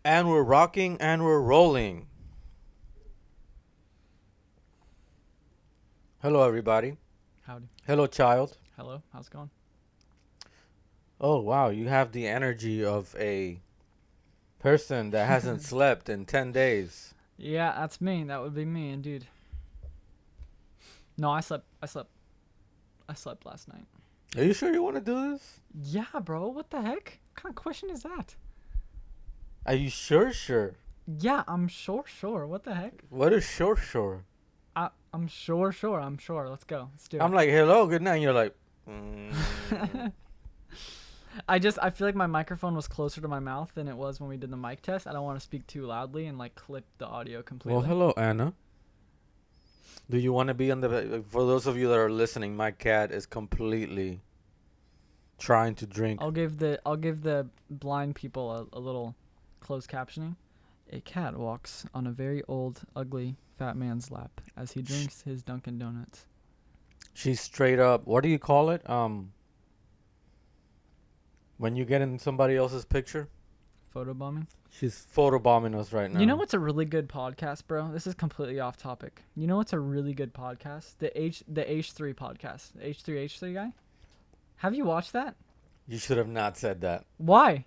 And we're rocking and we're rolling. Hello, everybody. Howdy. Hello, child. Hello. How's it going? Oh, wow. You have the energy of a person that hasn't slept in 10 days. Yeah, that's me. That would be me, indeed. No, I slept. I slept last night. Are you sure you want to do this? Yeah, bro. What the heck? What kind of question is that? Are you sure? Sure. Yeah, I'm sure. What the heck? What is sure? Sure. I'm sure. I'm sure. Let's go. Let's do I'm it. like, hello, good night. And you're like, I feel like my microphone was closer to my mouth than it was when we did the mic test. I don't want to speak too loudly and like clip the audio completely. well, hello, Anna. Do you want to be on the? For those of you that are listening, my cat is completely trying to drink. I'll give the blind people a little closed captioning. A cat walks on a very old, ugly, fat man's lap as he drinks his Dunkin' Donuts. She's straight up. What do you call it? When you get in somebody else's picture, Photobombing. she's photobombing us right now. You know what's a really good podcast, bro? This is completely off topic. You know what's a really good podcast? The H3 podcast. The H3 guy. Have you watched that? You should have not said that. Why?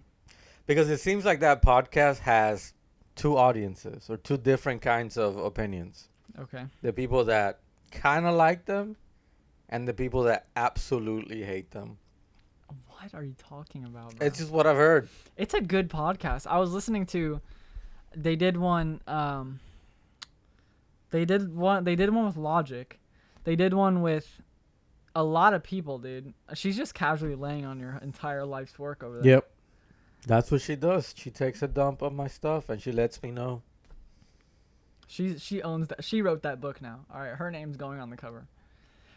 Because it seems like that podcast has two audiences or two different kinds of opinions. Okay. The people that kind of like them and the people that absolutely hate them. What are you talking about, bro? It's just what I've heard. It's a good podcast. I was listening to. They did one. They did one with Logic. They did one with a lot of people, dude. She's just casually laying on your entire life's work over there. Yep. That's what she does. She takes a dump of my stuff and she lets me know. She owns that. She wrote that book now. All right, her name's going on the cover.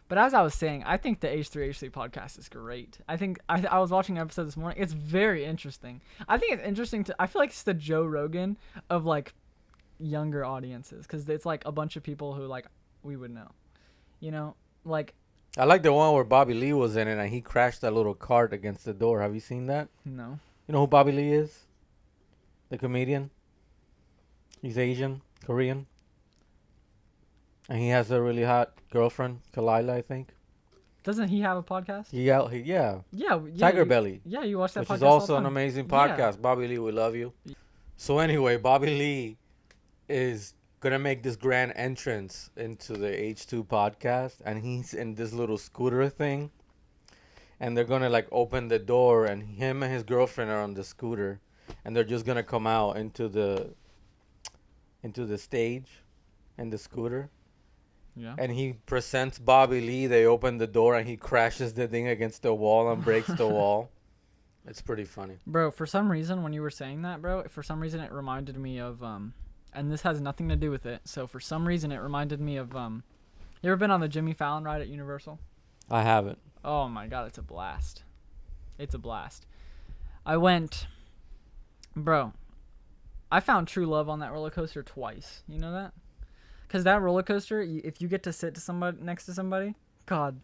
But as I was saying, I think the H3 podcast is great. I was watching an episode this morning. It's very interesting. I think it's interesting I feel like it's the Joe Rogan of like younger audiences because it's like a bunch of people who like we would know. You know, like I like the one where Bobby Lee was in it and he crashed that little cart against the door. Have you seen that? no. You know who Bobby Lee is? The comedian. He's Asian, Korean. And he has a really hot girlfriend, Kalila, I think. Doesn't he have a podcast? Yeah. Yeah. Tiger Belly. Yeah, you watch that Which podcast is also all an the time. amazing Yeah. podcast. Bobby Lee, we love you. So anyway, Bobby Lee is going to make this grand entrance into the H2 podcast. And he's in this little scooter thing. And they're going to like open the door. And him and his girlfriend are on the scooter. And they're just going to come out into the stage in the scooter. Yeah. And he presents Bobby Lee. They open the door and he crashes the thing against the wall and breaks the wall. It's pretty funny. Bro, for some reason when you were saying that, bro, for some reason it reminded me of and this has nothing to do with it. So for some reason it reminded me of you ever been on the Jimmy Fallon ride at Universal? I haven't. Oh my god, it's a blast. It's a blast. I went, bro, I found true love on that roller coaster twice. You know that? Because that roller coaster, if you get to sit to somebody next to somebody, God,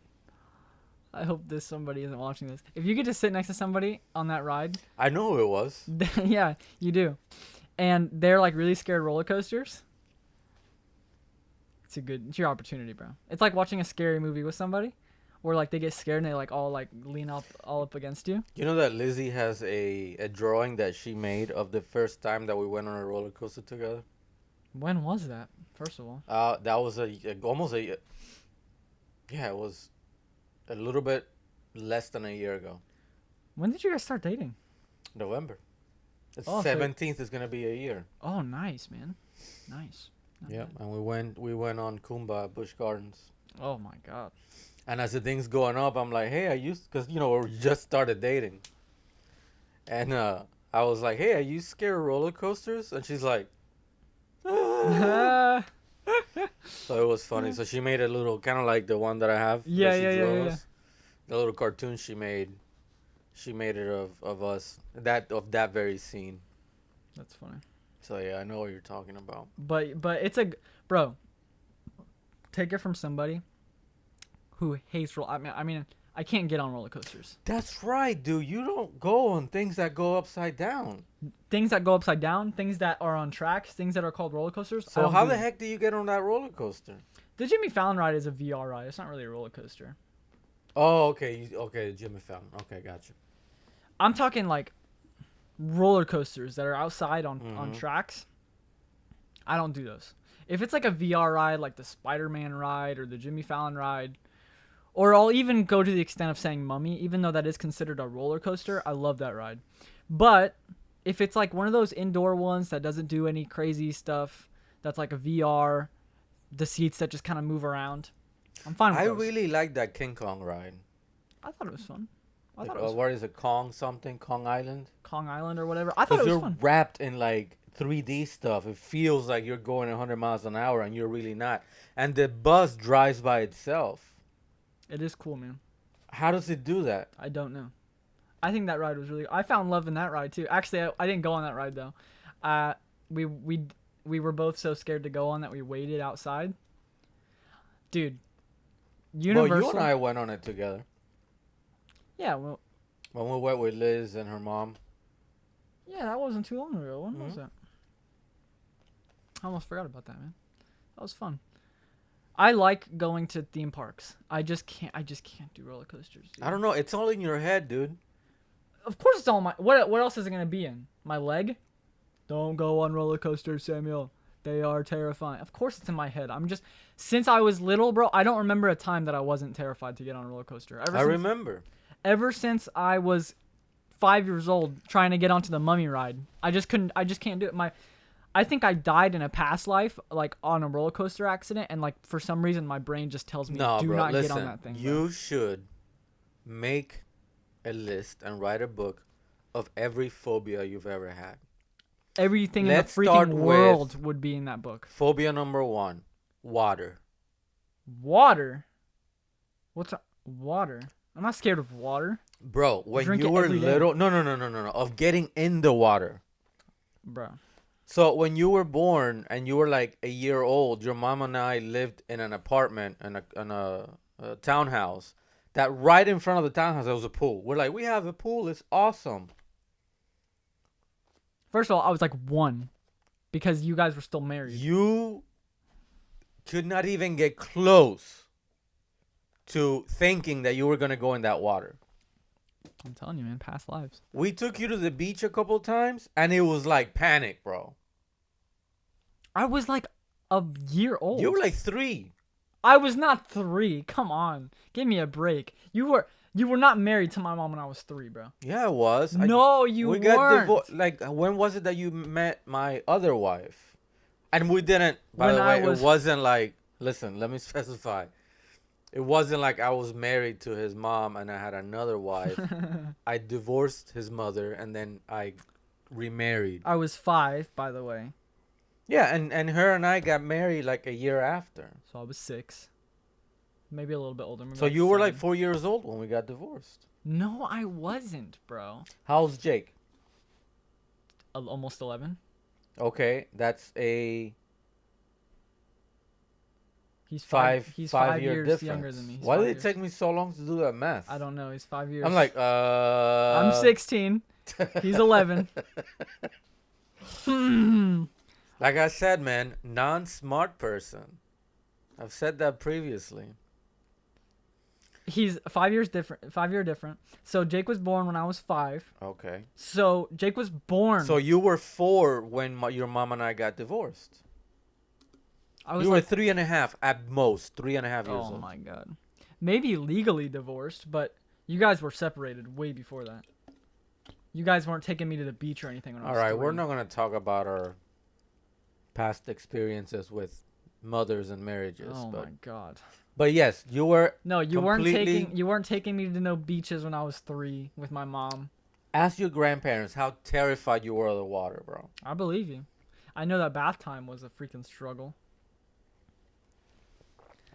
I hope somebody isn't watching this. If you get to sit next to somebody on that ride, I know who it was. yeah, you do, and they're like really scared roller coasters. It's your opportunity, bro. It's like watching a scary movie with somebody, where like they get scared and they like all like lean all up against you. You know that Lizzie has a drawing that she made of the first time that we went on a roller coaster together? When was that? First of all, That was almost a yeah, it was a little bit less than a year ago. when did you guys start dating? November. It's Oh, so- 17th is gonna be a year. Oh, nice, man. Nice. Not Yeah, bad. and we went on Kumba at Busch Gardens. Oh my god. And as the thing's going up, I'm like, hey, because we just started dating. And I was like, hey, are you scared of roller coasters? And she's like, so it was funny. So she made a little, kind of like the one that I have. that Yeah, she yeah, drew yeah. us. The little cartoon she made. She made it of us. Of that very scene. That's funny. So yeah, I know what you're talking about. But it's bro. Take it from somebody who hates roll. I mean, I can't get on roller coasters. That's right, dude. You don't go on things that go upside down. Things that go upside down, things that are on tracks, things that are called roller coasters. I So don't how do the them. heck do you get on that roller coaster? The Jimmy Fallon ride is a VR ride. It's not really a roller coaster. Oh, okay. Okay, Jimmy Fallon. Okay, gotcha. I'm talking like roller coasters that are outside on tracks. I don't do those. If it's like a VR ride, like the Spider-Man ride or the Jimmy Fallon ride, or I'll even go to the extent of saying Mummy, even though that is considered a roller coaster, I love that ride. But if it's like one of those indoor ones that doesn't do any crazy stuff, that's like a VR, the seats that just kind of move around, I'm fine with I those. really like that King Kong ride. I thought it was fun. I Like, thought it was what is it? Kong something? Kong Island? Kong Island or whatever. I thought it Because was you're fun. wrapped in like 3D stuff. It feels like you're going 100 miles an hour and you're really not. And the bus drives by itself. It is cool, man. How does it do that? I don't know. I think that ride was really. I found love in that ride too. Actually, I didn't go on that ride though. We were both so scared to go on that we waited outside. Dude, Universal. Well, you and I went on it together. Yeah, well, When we went with Liz and her mom. yeah, that wasn't too long ago. When was Mhm. that? I almost forgot about that, man. That was fun. I like going to theme parks. I just can't do roller coasters. Dude. I don't know. It's all in your head, dude. Of course, it's all my. What else is it gonna be in? My leg? Don't go on roller coasters, Samuel. They are terrifying. Of course, it's in my head. Since I was little, bro. I don't remember a time that I wasn't terrified to get on a roller coaster. I remember. Ever since I was 5 years old, trying to get onto the Mummy ride, I just can't do it. I think I died in a past life, like on a roller coaster accident, and like for some reason my brain just tells me, No, do bro. not Listen, get on that thing. Bro. you should make a list and write a book of every phobia you've ever had. Everything Let's in the start freaking with- world would be in that book. Phobia number 1, water. Water. What's water? I'm not scared of water, Bro, when Drink you it were every day. little, no, of getting in the water. bro. So when you were born and you were like a year old, your mom and I lived in an apartment in a townhouse. That right in front of the townhouse there was a pool. We're like, we have a pool. It's awesome. First of all, I was like 1, because you guys were still married. You could not even get close to thinking that you were gonna go in that water. I'm telling you, man, past lives. We took you to the beach a couple times, and it was like panic, bro. I was like a year old. You were like 3. I was not 3. Come on, give me a break. You were not married to my mom when I was 3, bro. Yeah, it was. No, you we weren't. got divorced. Like, when was it that you met my other wife? And we didn't. By the way, it wasn't like. Listen, let me specify. It wasn't like I was married to his mom and I had another wife. I divorced his mother and then I remarried. I was 5, by the way. Yeah, and her and I got married like a year after. So I was 6. Maybe a little bit older. Maybe So you were like 7. 4 years old when we got divorced. No, I wasn't, bro. How's Jake? Almost 11. Okay, that's a He's five 5 year years difference. younger than me. He's Why 5 did it years. take me so long to do that math? I don't know. He's 5 years. I'm like, I'm 16. He's 11. Like I said, man, non-smart person. I've said that previously. He's 5 years different. 5 year different. So Jake was born when I was 5. Okay. So Jake was born. So you were 4 when your mom and I got divorced. I was You were like, 3.5 at most, 3.5 years oh old. my god. Maybe legally divorced, but you guys were separated way before that. You guys weren't taking me to the beach or anything when I All was right, 3. we're not gonna talk about our past experiences with mothers and marriages, Oh my god. but yes, you were. No, you completely- weren't taking me to no beaches when I was 3 with my mom. Ask your grandparents how terrified you were of the water, bro. I believe you. I know that bath time was a freaking struggle.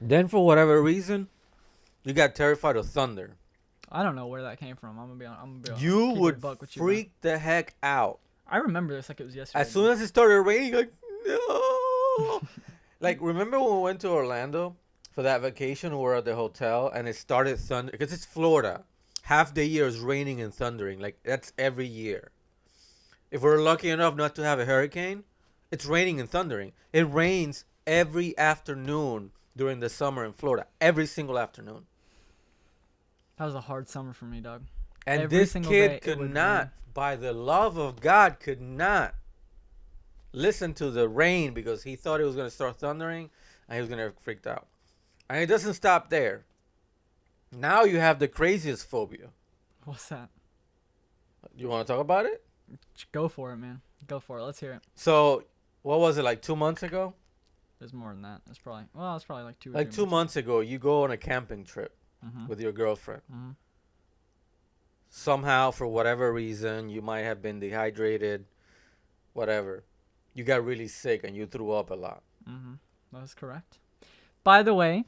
Then, for whatever reason, you got terrified of thunder. I don't know where that came from. I'm gonna be honest. You keep it a would buck with you, freak the heck out. I remember this like it was yesterday. As soon as it started raining, like, no. Like, remember when we went to Orlando for that vacation, we were at the hotel and it started thunder because it's Florida. Half the year is raining and thundering. Like that's every year. If we're lucky enough not to have a hurricane, it's raining and thundering. It rains every afternoon during the summer in Florida. Every single afternoon. That was a hard summer for me, Doug. And Every this single day kid it could would not, rain. by the love of God, could not listen to the rain because he thought it was going to start thundering and he was going to freak out. And it doesn't stop there. Now you have the craziest phobia. What's that? You want to talk about it? Go for it, man. Go for it. Let's hear it. So, what was it, like 2 months ago? There's more than that. It's probably like 2 or Like 3 2 months ago, you go on a camping trip Mm-hmm. with your girlfriend. Mm-hmm. Somehow, for whatever reason, you might have been dehydrated, whatever. You got really sick and you threw up a lot. Mm-hmm. That is correct. By the way,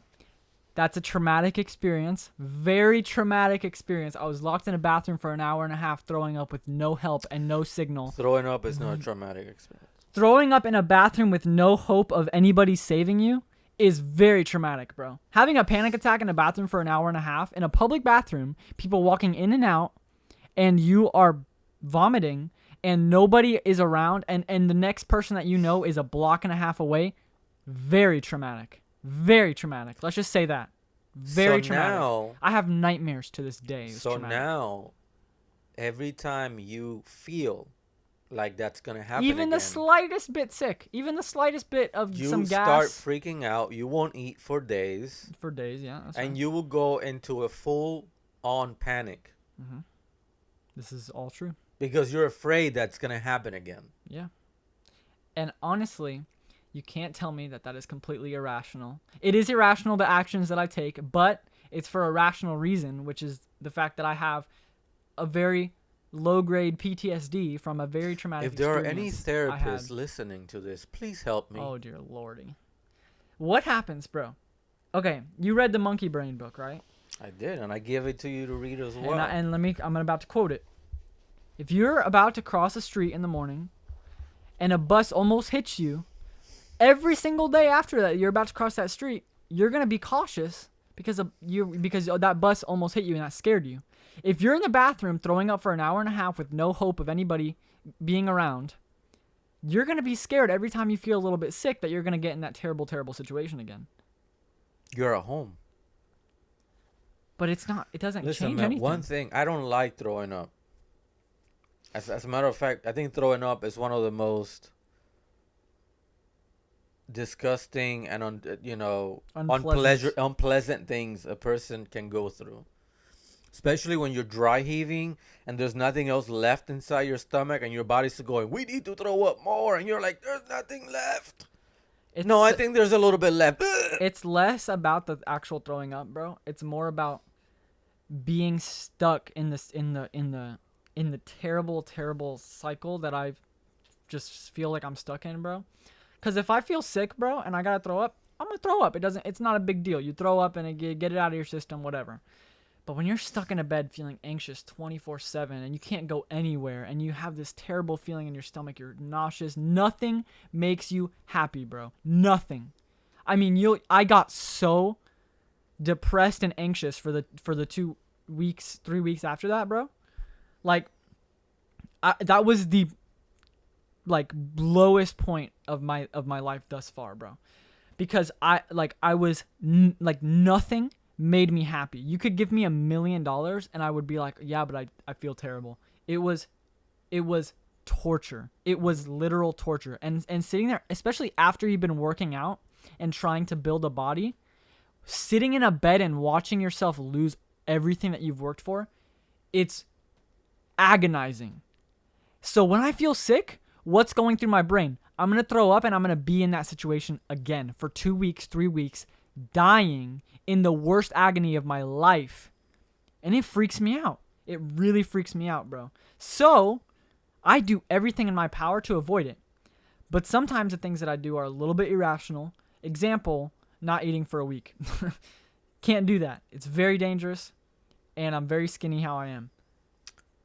that's a traumatic experience. Very traumatic experience. I was locked in a bathroom for an hour and a half throwing up with no help and no signal. Throwing up is not a traumatic experience. Throwing up in a bathroom with no hope of anybody saving you is very traumatic, bro. Having a panic attack in a bathroom for an hour and a half, in a public bathroom, people walking in and out, and you are vomiting, and nobody is around, and the next person that you know is a block and a half away, very traumatic. Very traumatic. Let's just say that. Very traumatic. Now, I have nightmares to this day. It was so traumatic. now, every time you feel like that's going to happen Even the again, slightest bit sick, even the slightest bit of you some start gas freaking out. You won't eat for days. for days, yeah. That's And right. you will go into a full-on panic This is all true. because you're afraid that's going to happen again. Yeah. And honestly, you can't tell me that that is completely irrational. It is irrational, the actions that I take, but it's for a rational reason, which is the fact that I have a very low-grade PTSD from a very traumatic If there are any experience I had. therapists listening to this, please help me. Oh, dear lordy. What happens, bro? Okay, you read the Monkey Brain book, right? I did, and I give it to you to read as well. I'm about to quote it. If you're about to cross a street in the morning and a bus almost hits you, every single day after that, you're about to cross that street, you're going to be cautious because that bus almost hit you and that scared you. If you're in the bathroom throwing up for an hour and a half with no hope of anybody being around, you're going to be scared every time you feel a little bit sick that you're going to get in that terrible, terrible situation again. You're at home. But it doesn't Listen, change man, anything. one thing, I don't like throwing up. As a matter of fact, I think throwing up is one of the most disgusting and unpleasant things a person can go through. Especially when you're dry heaving and there's nothing else left inside your stomach and your body's going, we need to throw up more. And you're like, there's nothing left. No, I think there's a little bit left. It's less about the actual throwing up, bro. It's more about being stuck in the terrible, terrible cycle that I just feel like I'm stuck in, bro. Because if I feel sick, bro, and I gotta throw up, I'm gonna throw up. It's not a big deal. You throw up and get it out of your system, whatever. But when you're stuck in a bed feeling anxious 24/7 and you can't go anywhere and you have this terrible feeling in your stomach, you're nauseous, nothing makes you happy, bro. Nothing. I mean, I got so depressed and anxious for the 3 weeks after that, bro. Like, that was the lowest point of my life thus far, bro. Because nothing made me happy. You could give me $1 million and I would be like, yeah, but I feel terrible. It was torture. It was literal torture. And sitting there, especially after you've been working out and trying to build a body, sitting in a bed and watching yourself lose everything that you've worked for, it's agonizing. So when I feel sick, what's going through my brain? I'm going to throw up and I'm going to be in that situation again for 2 weeks, 3 weeks, dying in the worst agony of my life. And it freaks me out. It really freaks me out, bro. So I do everything in my power to avoid it. But sometimes the things that I do are a little bit irrational. Example, not eating for a week. Can't do that. It's very dangerous. And I'm very skinny how I am.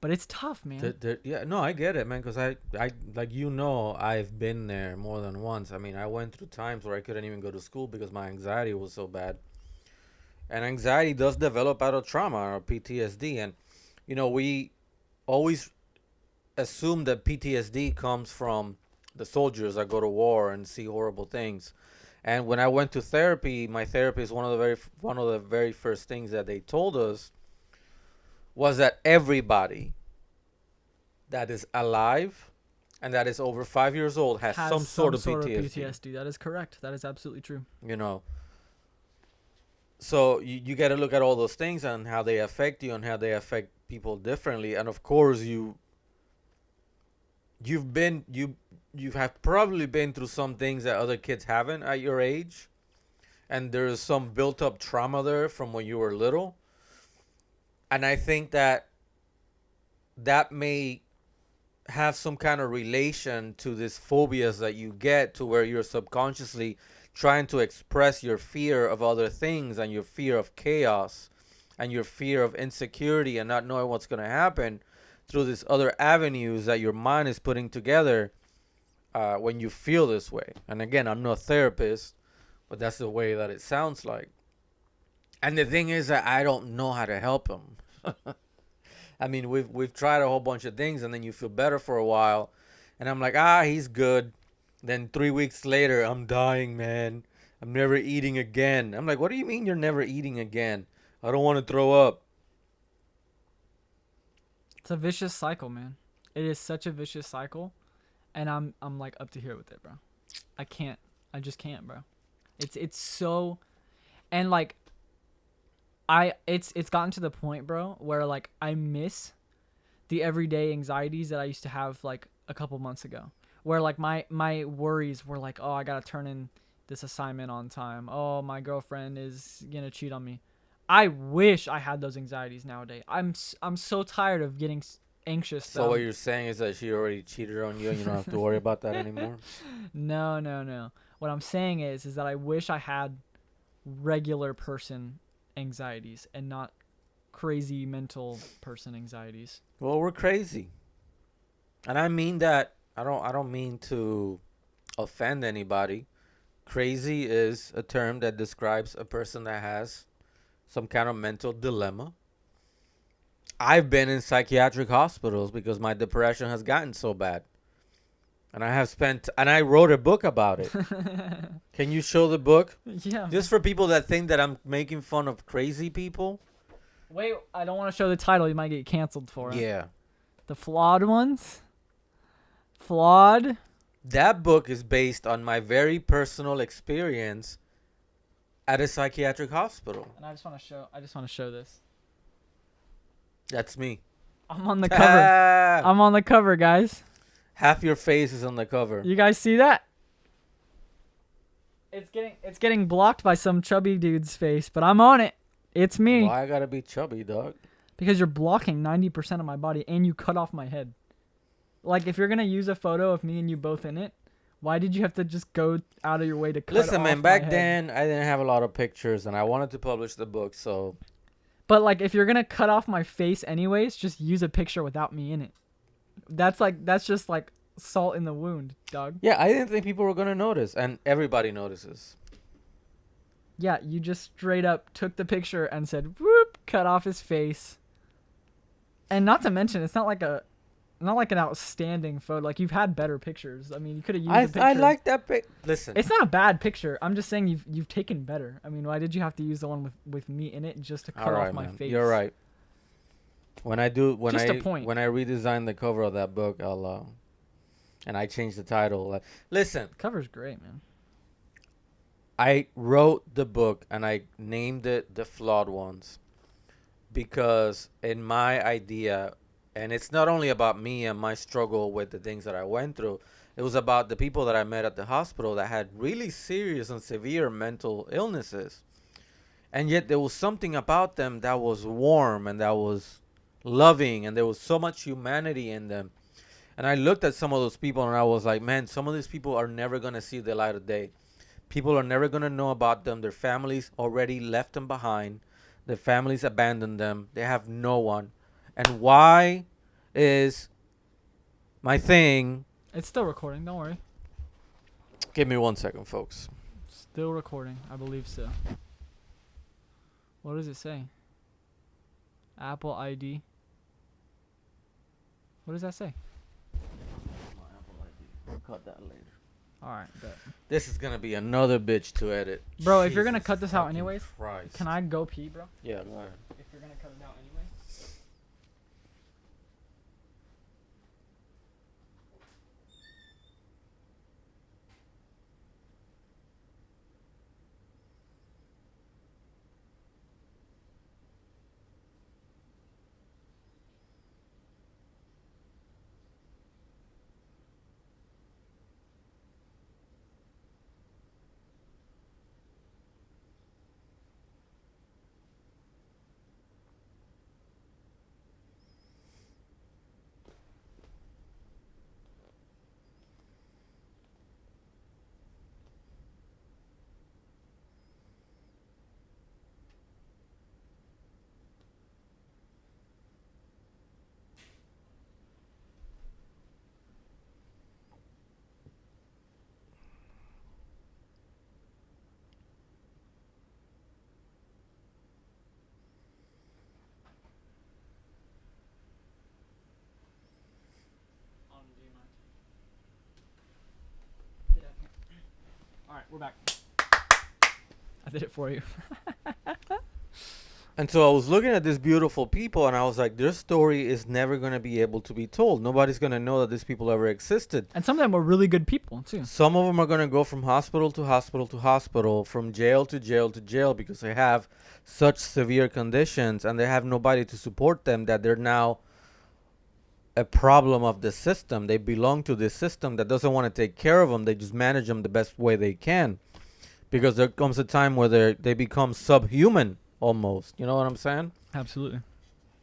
But it's tough, man. Yeah, no, I get it, man. Because I like I've been there more than once. I mean, I went through times where I couldn't even go to school because my anxiety was so bad. And anxiety does develop out of trauma or PTSD. And we always assume that PTSD comes from the soldiers that go to war and see horrible things. And when I went to therapy, my therapist, one of the very first things that they told us was that everybody that is alive and that is over 5 years old has some sort of PTSD. That is correct. That is absolutely true. You know, so you got to look at all those things and how they affect you and how they affect people differently. And of course, you have probably been through some things that other kids haven't at your age, and there's some built up trauma there from when you were little. And I think that may have some kind of relation to these phobias that you get, to where you're subconsciously trying to express your fear of other things and your fear of chaos and your fear of insecurity and not knowing what's going to happen through these other avenues that your mind is putting together when you feel this way. And again, I'm no therapist, but that's the way that it sounds like. And the thing is that I don't know how to help him. I mean, we've tried a whole bunch of things, and then you feel better for a while, and I'm like, he's good. Then 3 weeks later, I'm dying, man. I'm never eating again. I'm like, what do you mean you're never eating again? I don't want to throw up. It's a vicious cycle, man. It is such a vicious cycle, and I'm like up to here with it, bro. I can't. I just can't, bro. It's so, and like, it's gotten to the point, bro, where like I miss the everyday anxieties that I used to have like a couple months ago. Where like my worries were like, oh, I gotta turn in this assignment on time. Oh, my girlfriend is gonna cheat on me. I wish I had those anxieties nowadays. I'm so tired of getting anxious. So what you're saying is that she already cheated on you and you don't have to worry about that anymore? No. What I'm saying is that I wish I had regular person anxieties and not crazy mental person anxieties. Well, we're crazy. And I mean that I don't mean to offend anybody. Crazy is a term that describes a person that has some kind of mental dilemma. I've been in psychiatric hospitals because my depression has gotten so bad. And I wrote a book about it. Can you show the book? Yeah. Just for people that think that I'm making fun of crazy people. Wait, I don't want to show the title. You might get canceled for it. Yeah. The Flawed Ones? Flawed? That book is based on my very personal experience at a psychiatric hospital. And I just want to show this. That's me. I'm on the cover. I'm on the cover, guys. Half your face is on the cover. You guys see that? It's getting blocked by some chubby dude's face, but I'm on it. It's me. Why I gotta be chubby, dog? Because you're blocking 90% of my body and you cut off my head. Like, if you're gonna use a photo of me and you both in it, why did you have to just go out of your way to cut off Listen, man, back then I didn't have a lot of pictures and I wanted to publish the book, so. But like, if you're gonna cut off my face anyways, just use a picture without me in it. That's just like salt in the wound, dog. Yeah, I didn't think people were gonna notice, and everybody notices. Yeah, you just straight up took the picture and said, whoop, cut off his face. And not to mention, it's not like an outstanding photo. Like, you've had better pictures. I mean, you could have used a picture. I like that Listen. It's not a bad picture. I'm just saying you've taken better. I mean, why did you have to use the one with me in it just to cut off my face? You're right. When I redesign the cover of that book, I'll and I change the title. Listen. The cover's great, man. I wrote the book and I named it The Flawed Ones because in my idea, and it's not only about me and my struggle with the things that I went through, it was about the people that I met at the hospital that had really serious and severe mental illnesses. And yet there was something about them that was warm and that was loving, and there was so much humanity in them. And I looked at some of those people and I was like, man, some of these people are never going to see the light of day. People are never going to know about them. Their families already left them behind. Their families abandoned them. They have no one. And why is my thing. It's still recording. Don't worry. Give me 1 second, folks. Still recording. I believe so. What does it say? Apple ID. What does that say? Cut that later. All right, bet. This is gonna be another bitch to edit. Bro, if you're gonna Jesus cut this out fucking anyways, Christ. can I go pee, bro? Yeah, go ahead. If you're gonna cut it out anyway. All right, we're back. I did it for you. And so I was looking at these beautiful people, and I was like, their story is never going to be able to be told. Nobody's going to know that these people ever existed. And some of them were really good people too. Some of them are going to go from hospital to hospital to hospital, from jail to jail to jail, because they have such severe conditions and they have nobody to support them, that they're now a problem of the system. They belong to this system that doesn't want to take care of them. They just manage them the best way they can, because there comes a time where they become subhuman almost. You know what I'm saying? Absolutely.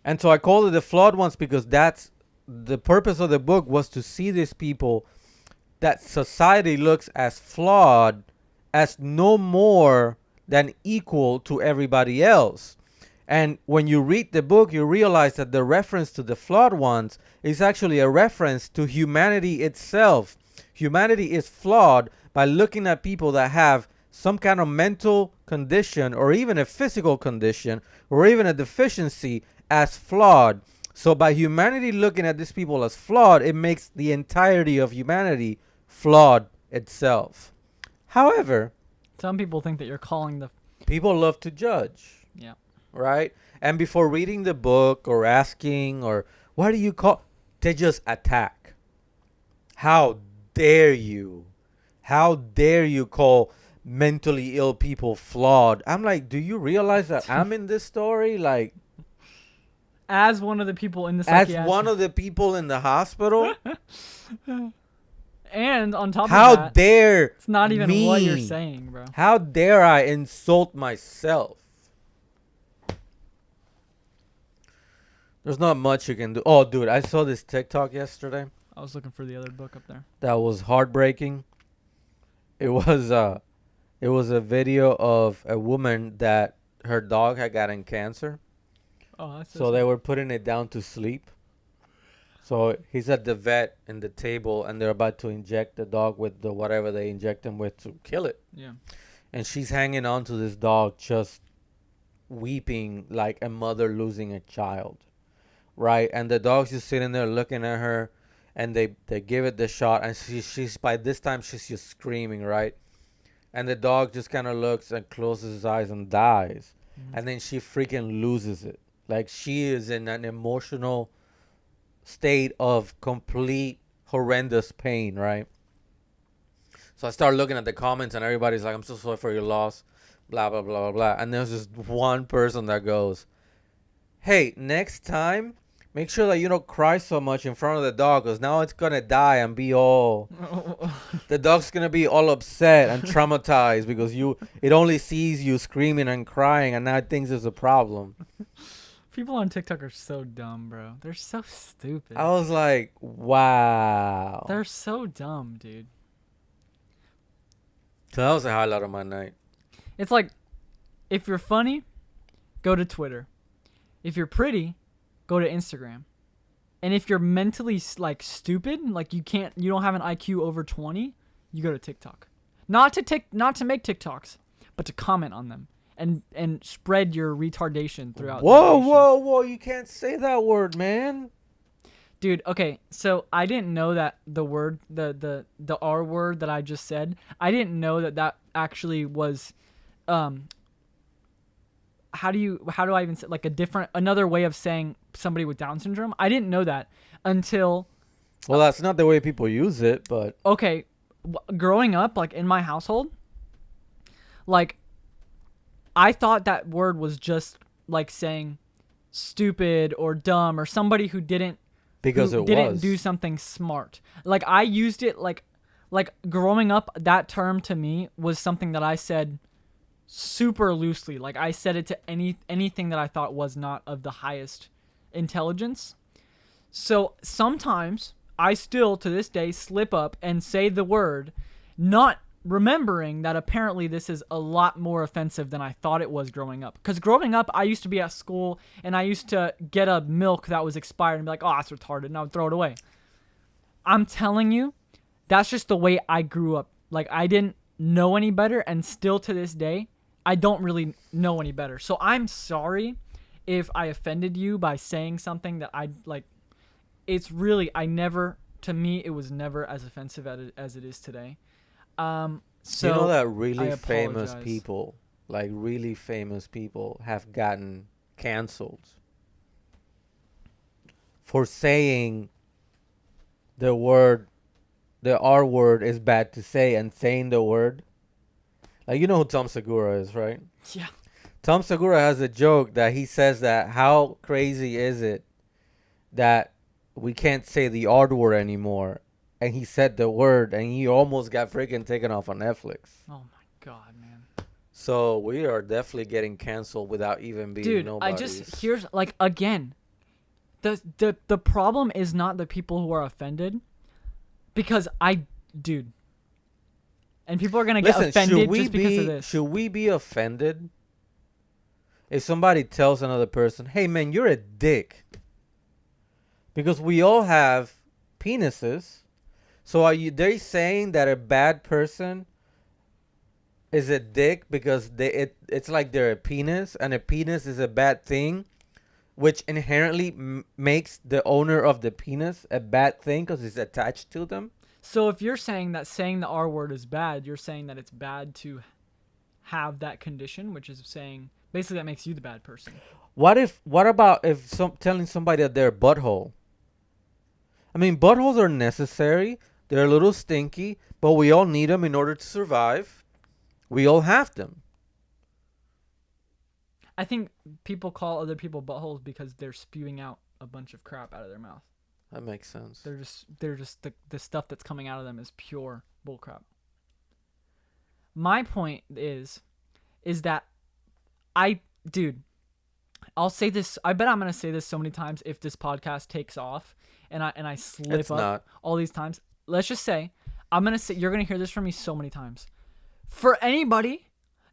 And so I called it the flawed ones, because that's the purpose of the book, was to see these people that society looks as flawed, as no more than equal to everybody else. And when you read the book, you realize that the reference to the flawed ones is actually a reference to humanity itself. Humanity is flawed by looking at people that have some kind of mental condition, or even a physical condition, or even a deficiency, as flawed. So by humanity looking at these people as flawed, it makes the entirety of humanity flawed itself. However, Some people think that you're calling the. people love to judge, Yeah. right? And before reading the book or asking, or what do you call, they just attack. How dare you? How dare you call mentally ill people flawed? I'm like, do you realize that I'm in this story? Like, As one of the people in the as psychiatric. one of the people in the hospital? And on top of How that, dare it's not even what you're me? saying, bro. How dare I insult myself? There's not much you can do. Oh, dude, I saw this TikTok yesterday I was looking for the other book up there. that was heartbreaking. It was a video of a woman that her dog had gotten cancer. Oh, that's So they were putting it down to sleep. So he's at the vet in the table, and they're about to inject the dog with the whatever they inject him with to kill it. Yeah. And she's hanging on to this dog, just weeping like a mother losing a child, right? And the dog's just sitting there looking at her, and they give it the shot, and she's by this time she's just screaming, right? And the dog just kind of looks and closes his eyes and dies. Mhm. And then she freaking loses it. Like, she is in an emotional state of complete horrendous pain, right? So I start looking at the comments, and everybody's like, I'm so sorry for your loss, blah, blah, blah, blah, blah. And there's just one person that goes, hey, next time, make sure that you don't cry so much in front of the dog, because now it's going to die and be all... the dog's going to be all upset and traumatized because it only sees you screaming and crying, and now it thinks there's a problem. People on TikTok are so dumb, bro. They're so stupid. I was like, wow. They're so dumb, dude. So that was a highlight of my night. It's like, if you're funny, go to Twitter. If you're pretty, go to Instagram. And if you're mentally like stupid, like you don't have an IQ over 20, you go to TikTok. Not to make TikToks, but to comment on them and spread your retardation throughout the Whoa, nation. whoa, whoa! You can't say that word, man. Dude, okay, so I didn't know that the word, the R word that I just said, I didn't know that actually was, how do I even say, like another way of saying somebody with Down syndrome? I didn't know that until, Well, that's not the way people use it, but okay, growing up, like in my household, like I thought that word was just like saying stupid or dumb or somebody who didn't because it was. do something smart. Like I used it like growing up, that term to me was something that I said super loosely. Like I said it to anything that I thought was not of the highest intelligence. So sometimes I still to this day slip up and say the word, not remembering that apparently this is a lot more offensive than I thought it was growing up. Because growing up, I used to be at school and I used to get a milk that was expired and be like, oh, that's retarded, and I would throw it away. I'm telling you, that's just the way I grew up. Like, I didn't know any better, and still to this day, I don't really know any better. So I'm sorry if I offended you by saying something that I, like, it's really, to me, it was never as offensive as it is today. So you know that I really famous apologize. people, like really famous people, have gotten canceled for saying the R word is bad to say and saying the word. Like, you know who Tom Segura is, right? Yeah. Tom Segura has a joke that he says that how crazy is it that we can't say the R word anymore? And he said the word, and he almost got freaking taken off on Netflix. Oh my god, man. So we are definitely getting canceled without even being Dude, nobodies. here's like again, the problem is not the people who are offended, because dude, and people are gonna get Listen, offended just because of this. should we be offended if somebody tells another person, "Hey man, you're a dick"? Because we all have penises. So they saying that a bad person is a dick because it's like they're a penis, and a penis is a bad thing, which inherently makes the owner of the penis a bad thing because it's attached to them? So if you're saying that saying the R word is bad, you're saying that it's bad to have that condition, which is saying basically that makes you the bad person. What about if telling somebody that they're a butthole? I mean, buttholes are necessary. They're a little stinky, but we all need them in order to survive. We all have them. I think people call other people buttholes because they're spewing out a bunch of crap out of their mouth. That makes sense. They're just the stuff that's coming out of them is pure bullcrap. My point is that dude, I'll say this. I bet I'm gonna say this so many times if this podcast takes off, and I slip It's up not. all these times. Let's just say you're gonna hear this from me so many times. For anybody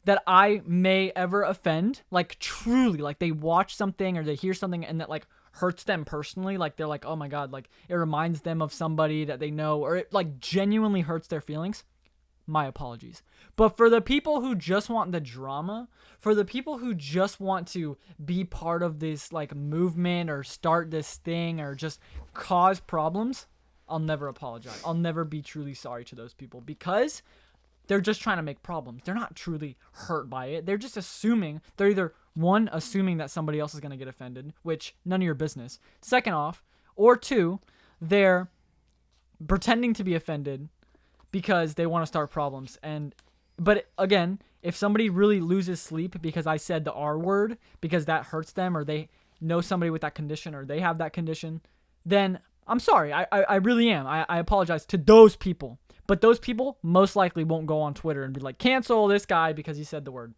that I may ever offend, like truly, like they watch something or they hear something and that like hurts them personally, like they're like, oh my god, like it reminds them of somebody that they know, or it like genuinely hurts their feelings, my apologies. But for the people who just want the drama, for the people who just want to be part of this like movement or start this thing or just cause problems, I'll never apologize. I'll never be truly sorry to those people, because they're just trying to make problems. They're not truly hurt by it. They're just assuming. They're either, one, assuming that somebody else is going to get offended, which none of your business. Second off, or two, they're pretending to be offended because they want to start problems. But again, if somebody really loses sleep because I said the R word, because that hurts them, or they know somebody with that condition, or they have that condition, then I'm sorry. I really am. I apologize to those people. But those people most likely won't go on Twitter and be like, cancel this guy because he said the word.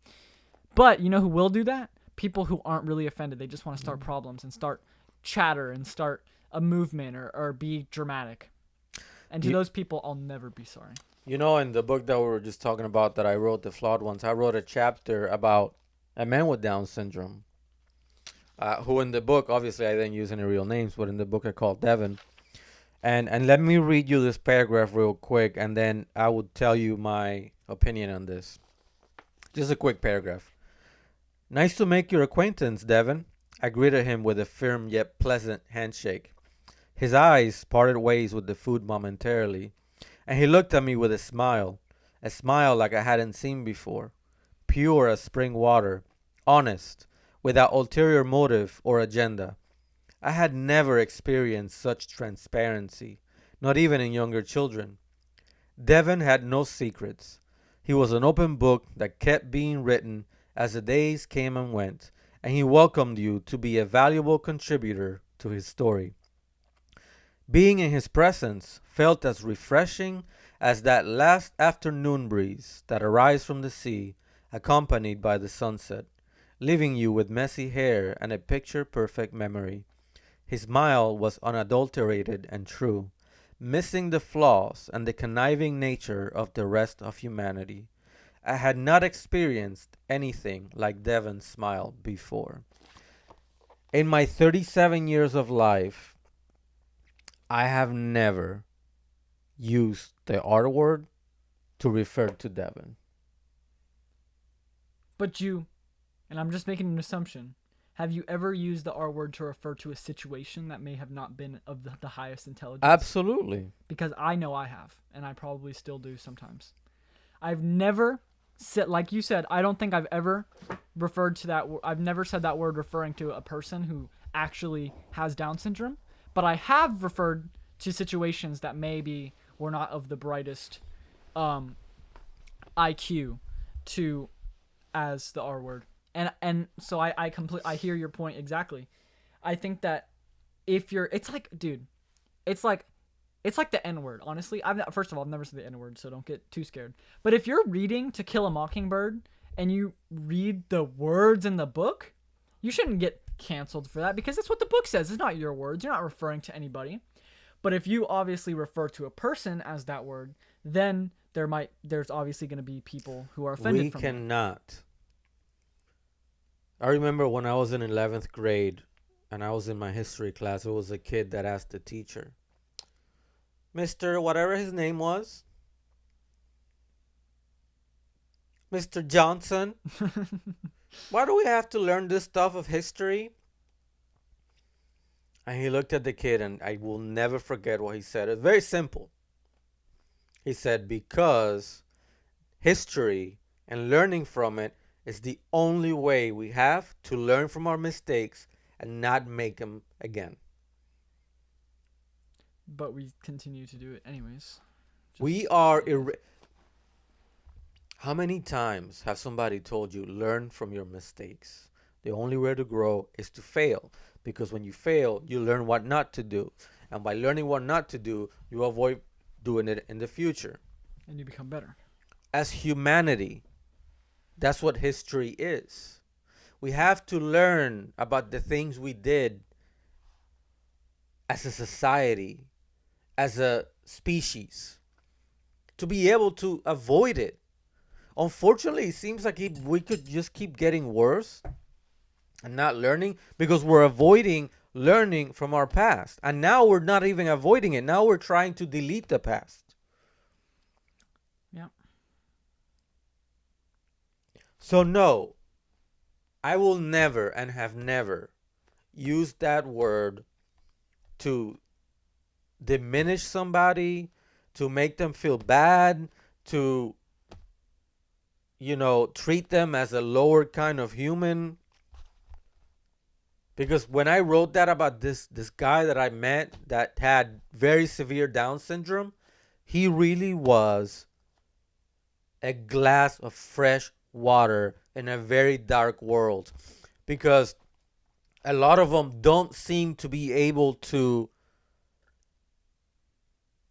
But you know who will do that? People who aren't really offended. They just want to start problems and start chatter and start a movement or be dramatic. And to those people, I'll never be sorry. You know, in the book that we were just talking about that I wrote, The Flawed Ones, I wrote a chapter about a man with Down syndrome. who in the book, obviously I didn't use any real names, but in the book I called Devin. And let me read you this paragraph real quick, and then I will tell you my opinion on this. Just a quick paragraph. Nice to make your acquaintance, Devin. I greeted him with a firm yet pleasant handshake. His eyes parted ways with the food momentarily, and he looked at me with a smile like I hadn't seen before, pure as spring water, honest, without ulterior motive or agenda. I had never experienced such transparency, not even in younger children. Devon had no secrets. He was an open book that kept being written as the days came and went, and he welcomed you to be a valuable contributor to his story. Being in his presence felt as refreshing as that last afternoon breeze that arrives from the sea, accompanied by the sunset, leaving you with messy hair and a picture perfect memory. His smile was unadulterated and true, missing the flaws and the conniving nature of the rest of humanity. I had not experienced anything like Devon's smile before. In my 37 years of life, I have never used the R word to refer to Devon. But you, and I'm just making an assumption, have you ever used the R word to refer to a situation that may have not been of the highest intelligence? Absolutely. Because I know I have, and I probably still do sometimes. I've never said, like you said, I don't think I've ever referred to that. I've never said that word referring to a person who actually has Down syndrome, but I have referred to situations that maybe were not of the brightest IQ to as the R word. And so I hear your point exactly. I think that if you're, it's like, dude, it's like the N word. Honestly, first of all, I've never said the N word, so don't get too scared. But if you're reading To Kill a Mockingbird and you read the words in the book, you shouldn't get canceled for that because that's what the book says. It's not your words. You're not referring to anybody. But if you obviously refer to a person as that word, then there's obviously going to be people who are offended from it. We cannot. I remember when I was in 11th grade and I was in my history class, there was a kid that asked the teacher, Mr. whatever his name was, Mr. Johnson, why do we have to learn this stuff of history? And he looked at the kid, and I will never forget what he said. It's very simple. He said, because history and learning from it is the only way we have to learn from our mistakes and not make them again. But we continue to do it anyways. We are... How many times have somebody told you, learn from your mistakes? The only way to grow is to fail. Because when you fail, you learn what not to do. And by learning what not to do, you avoid doing it in the future. And you become better. As humanity, that's what history is. We have to learn about the things we did as a society, as a species, to be able to avoid it. Unfortunately, it seems like we could just keep getting worse and not learning because we're avoiding learning from our past. And now we're not even avoiding it. Now we're trying to delete the past. Yeah. So no, I will never and have never used that word to diminish somebody, to make them feel bad, to, treat them as a lower kind of human. Because when I wrote that about this guy that I met that had very severe Down syndrome, he really was a glass of fresh water in a very dark world. Because a lot of them don't seem to be able to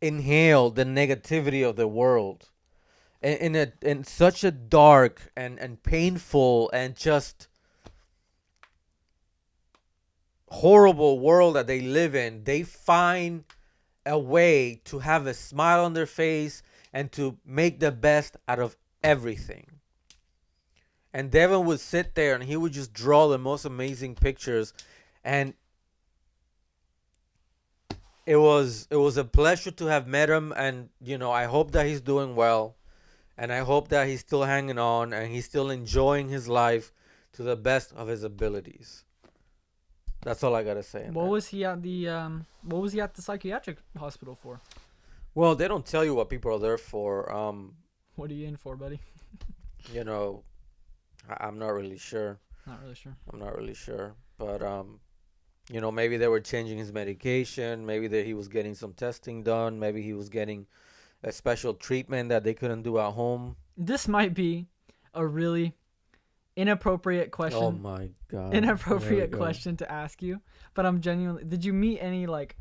inhale the negativity of the world. In such a dark and painful and just horrible world that they live in, they find a way to have a smile on their face and to make the best out of everything. And Devin would sit there and he would just draw the most amazing pictures. And it was a pleasure to have met him. And I hope that he's doing well. And I hope that he's still hanging on and he's still enjoying his life to the best of his abilities. That's all I gotta say. What was he at the psychiatric hospital for? Well, they don't tell you what people are there for. What are you in for, buddy? You know, I'm not really sure. Not really sure. I'm not really sure, but maybe they were changing his medication. Maybe that he was getting some testing done. Maybe he was getting a special treatment that they couldn't do at home. This might be a really inappropriate question. Oh my god! Inappropriate question to ask you, but I'm genuinely. Did you meet any like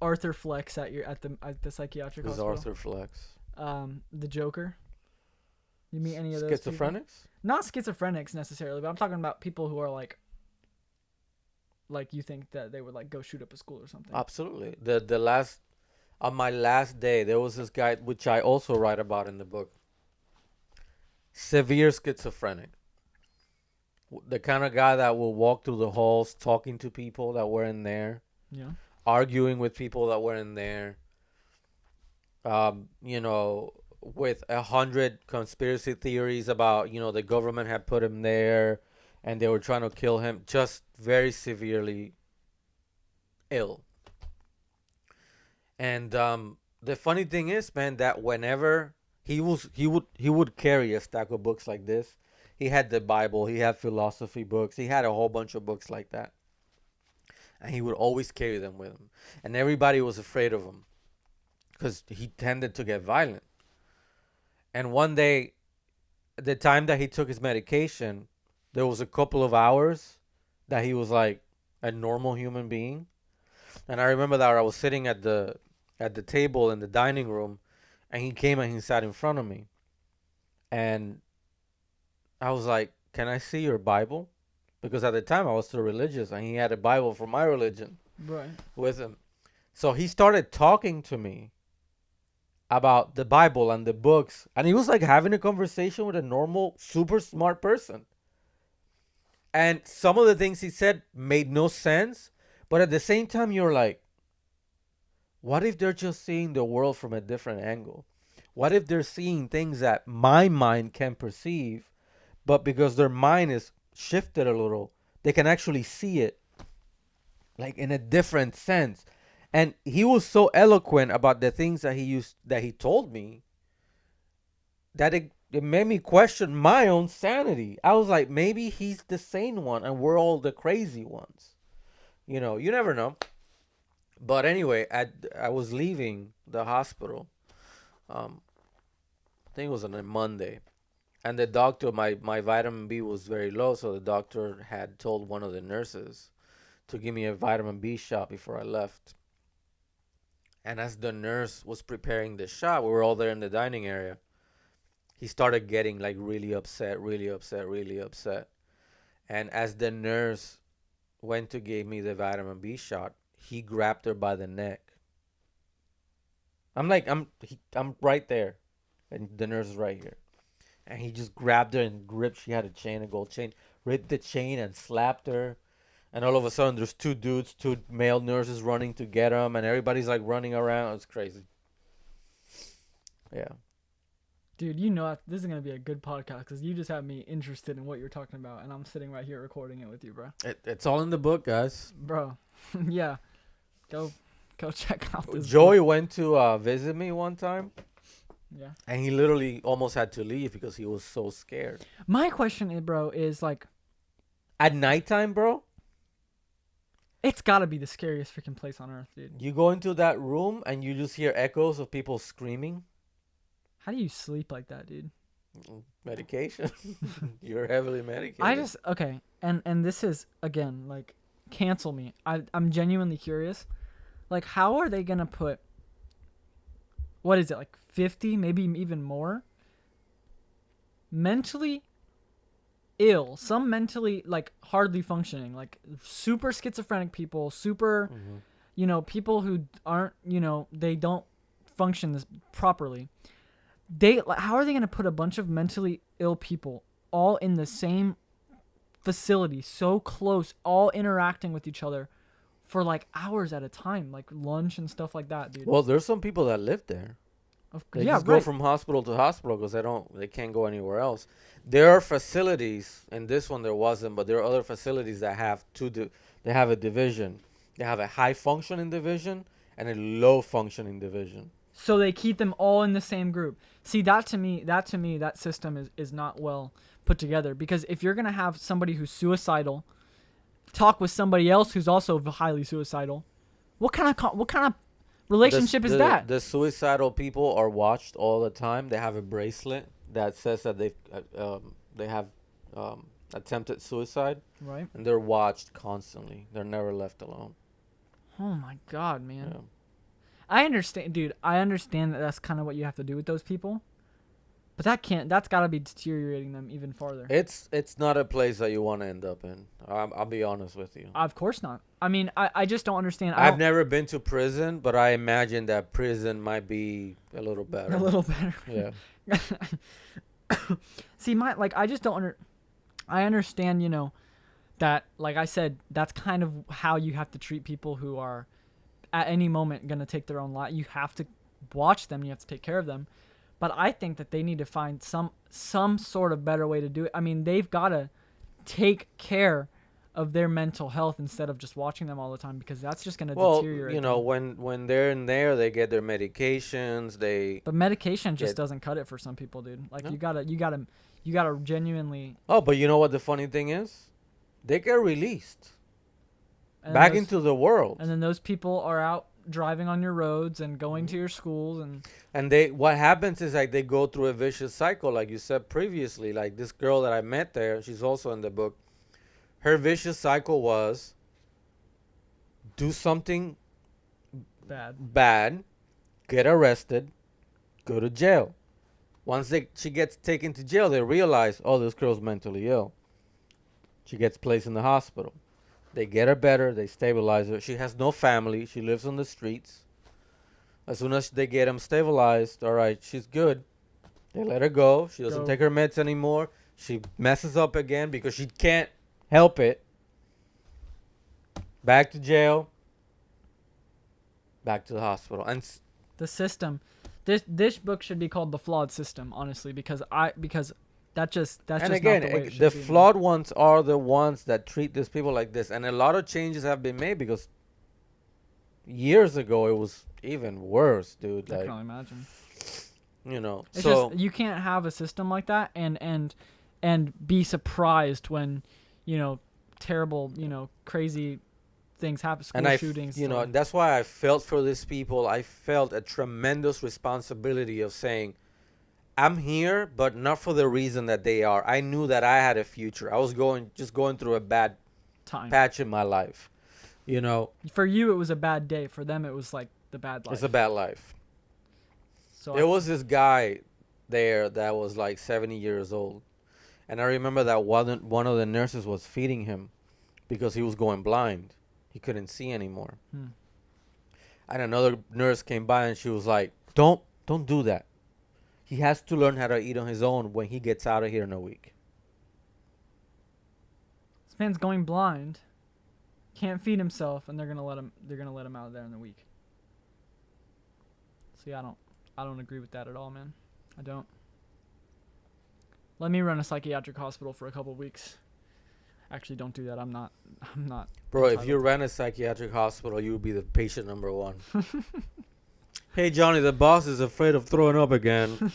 Arthur Flex at the psychiatric Who's hospital? Arthur Flex? The Joker. You meet any of those schizophrenics? People? Not schizophrenics necessarily, but I'm talking about people who are like you think that they would like go shoot up a school or something. Absolutely. The last on my last day, there was this guy which I also write about in the book. Severe schizophrenic. The kind of guy that will walk through the halls talking to people that were in there. Yeah. Arguing with people that were in there. With 100 conspiracy theories about, the government had put him there and they were trying to kill him. Just very severely ill. And the funny thing is, man, that whenever he would carry a stack of books like this. He had the Bible, he had philosophy books, he had a whole bunch of books like that. And he would always carry them with him. And everybody was afraid of him because he tended to get violent. And one day, the time that he took his medication, there was a couple of hours that he was like a normal human being. And I remember that I was sitting at the table in the dining room, and he came and he sat in front of me. And I was like, "Can I see your Bible?" Because at the time I was still religious, and he had a Bible from my religion with him. So he started talking to me about the Bible and the books. And he was like having a conversation with a normal, super smart person. And some of the things he said made no sense. But at the same time, you're like, what if they're just seeing the world from a different angle? What if they're seeing things that my mind can perceive, but because their mind is shifted a little, they can actually see it like in a different sense. And he was so eloquent about the things that he told me that it made me question my own sanity. I was like, maybe he's the sane one and we're all the crazy ones. You never know. But anyway, I was leaving the hospital. I think it was on a Monday. And the doctor, my vitamin B was very low, so the doctor had told one of the nurses to give me a vitamin B shot before I left. And as the nurse was preparing the shot, we were all there in the dining area. He started getting like really upset. And as the nurse went to give me the vitamin B shot, he grabbed her by the neck. I'm right there, and the nurse is right here. And he just grabbed her and gripped. She had a gold chain, ripped the chain and slapped her. And all of a sudden, there's two male nurses running to get him, and everybody's like running around. It's crazy. Yeah. Dude, this is gonna be a good podcast because you just have me interested in what you're talking about, and I'm sitting right here recording it with you, bro. It's all in the book, guys. Bro, yeah. Go check out this. Joey book. went to visit me one time. Yeah. And he literally almost had to leave because he was so scared. My question is like, at nighttime, bro. It's gotta be the scariest freaking place on earth, dude. You go into that room and you just hear echoes of people screaming. How do you sleep like that, dude? Medication. You're heavily medicated. Okay, and this is, again, like, cancel me. I'm genuinely curious. Like, how are they gonna put, what is it, like 50, maybe even more, mentally ill, some mentally like hardly functioning, like super schizophrenic people, super people who aren't, they don't function this properly. How are they going to put a bunch of mentally ill people all in the same facility, so close, all interacting with each other for like hours at a time, like lunch and stuff like that, dude. Well, there's some people that live there. They Yeah, just go right. from hospital to hospital because they can't go anywhere else. There are facilities, and this one there wasn't, but there are other facilities that have they have a division. They have a high functioning division and a low functioning division. So they keep them all in the same group. See, that to me, that system is not well put together, because if you're gonna have somebody who's suicidal talk with somebody else who's also highly suicidal, what kind of relationship is that? The suicidal people are watched all the time. They have a bracelet that says that they have attempted suicide, Right. and they're watched constantly. They're never left alone. Oh my God, man. Yeah. I understand, dude. I understand that that's kind of what you have to do with those people, but that's got to be deteriorating them even farther. It's not a place that you want to end up in. I'll be honest with you. Of course not. I mean, I just don't understand. I've never been to prison, but I imagine that prison might be a little better. A little better. Yeah. See, I just don't I understand, that, like I said, that's kind of how you have to treat people who are at any moment going to take their own life. You have to watch them. You have to take care of them. But I think that they need to find some sort of better way to do it. I mean, they've got to take care of their mental health instead of just watching them all the time, because that's just going to deteriorate them. when they're in there, they get their medications. But medication just doesn't cut it for some people, dude. Like, No? you gotta genuinely. Oh, but you know what the funny thing is? They get released And back those- into the world. And then those people are out driving on your roads and going to your schools and. And what happens is, like, they go through a vicious cycle, like you said previously. Like this girl that I met there, she's also in the book. Her vicious cycle was do something bad, get arrested, go to jail. Once she gets taken to jail, they realize, oh, this girl's mentally ill. She gets placed in the hospital. They get her better. They stabilize her. She has no family. She lives on the streets. As soon as they get him stabilized, all right, she's good. They let her go. She doesn't take her meds anymore. She messes up again because she can't help it. Back to jail. Back to the hospital. And the system. This book should be called The Flawed System, honestly, because that's just not the way it should the be, man. flawed ones are the ones that treat these people like this. And a lot of changes have been made, because years ago it was even worse, dude. I Like, can only imagine. It's so just, you can't have a system like that and be surprised when, terrible, crazy things happen, school shootings. that's why I felt for these people. I felt a tremendous responsibility of saying, I'm here, but not for the reason that they are. I knew that I had a future. I was going through a bad time patch in my life. For you, it was a bad day. For them, it was like the bad life. It's a bad life. So There was this guy there that was like 70 years old. And I remember that one of the nurses was feeding him because he was going blind. He couldn't see anymore. And another nurse came by and she was like, don't do that. He has to learn how to eat on his own when he gets out of here in a week. This man's going blind, can't feed himself, and they're gonna let him out there in the week. See, I don't agree with that at all, man. I don't. Let me run a psychiatric hospital for a couple weeks. Actually, don't do that. I'm not. Bro, if you ran a psychiatric hospital, you would be the patient number one. Hey, Johnny, the boss is afraid of throwing up again.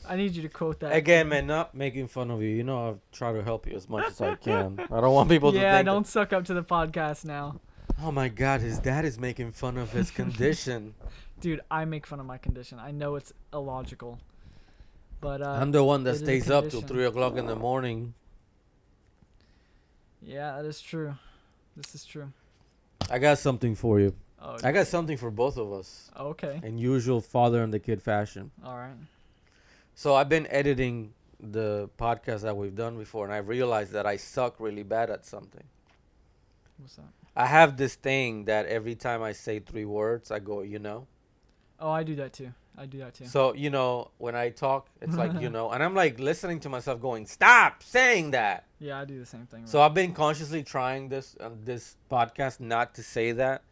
I need you to quote that. Again, man, not making fun of you. I try to help you as much as I can. I don't want people to think. Yeah, don't suck up to the podcast now. Oh my God, his dad is making fun of his condition. Dude, I make fun of my condition. I know it's illogical, but I'm the one that it is a stays up till condition. 3 o'clock in the morning. Yeah, that is true. This is true. I got something for you. Oh, I got something for both of us. okay. In usual father and the kid fashion. All right. So I've been editing the podcast that we've done before, and I realized that I suck really bad at something. What's that? I have this thing that every time I say 3 words, I go, Oh, I do that too. I do that too. So, when I talk, it's like, and I'm like listening to myself going, stop saying that. Yeah, I do the same thing. So I've been consciously trying this podcast not to say that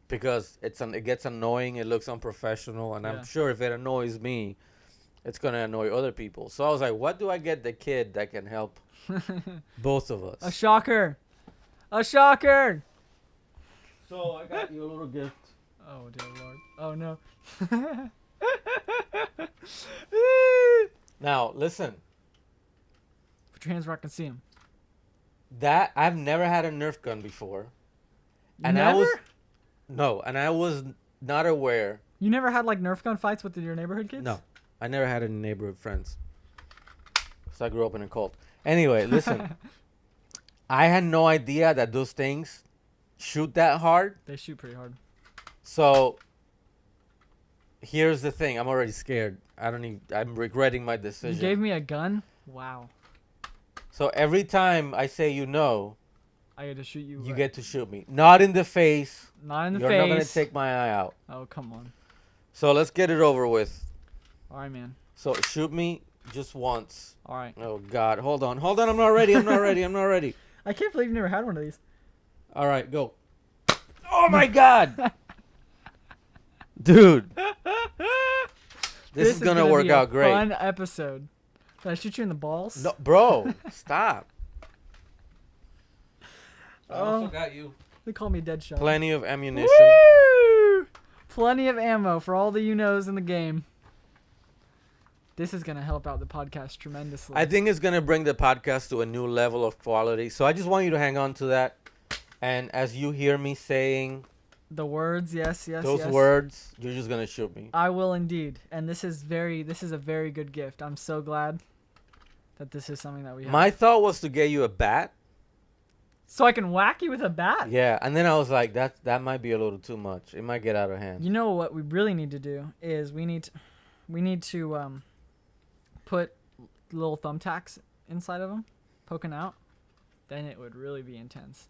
because it gets annoying. It looks unprofessional. And Yeah. I'm sure if it annoys me, it's going to annoy other people. So I was like, what do I get the kid that can help both of us? A shocker. A shocker. So I got you a little gift. Oh, dear Lord. Oh, no. Now, listen. Put your hands where I can see them. That I've never had a Nerf gun before. And Never? I was not aware. You never had like Nerf gun fights with your neighborhood kids? No. I never had any neighborhood friends. So I grew up in a cult. Anyway, listen. I had no idea that those things shoot that hard. They shoot pretty hard. So here's the thing. I'm already scared. I'm regretting my decision. You gave me a gun? Wow. So every time I say I get to shoot you. you get to shoot me. Not in the face. Not in the You're face. not going to take my eye out. Oh, come on. So let's get it over with. All right, man. So shoot me just once. All right. Oh, God. Hold on. I'm not ready. I'm not ready. I can't believe you never had one of these. All right, go. Oh, my God. Dude. This is going to work out great. Fun episode. Did I shoot you in the balls? No, bro, stop. I Oh. also got you They call me Deadshot. plenty of ammunition. Woo! Plenty of ammo for all the you-knows in the game. This is going to help out the podcast tremendously. I think it's going to bring the podcast to a new level of quality. So I just want you to hang on to that. And as you hear me saying the words, yes. those words, you're just going to shoot me. I will indeed. And this is a very good gift. I'm so glad that this is something that we have. My thought was to get you a bat. So I can whack you with a bat? Yeah, and then I was like, that might be a little too much. It might get out of hand. You know what we really need to do is we need to put little thumbtacks inside of them, poking out. Then it would really be intense.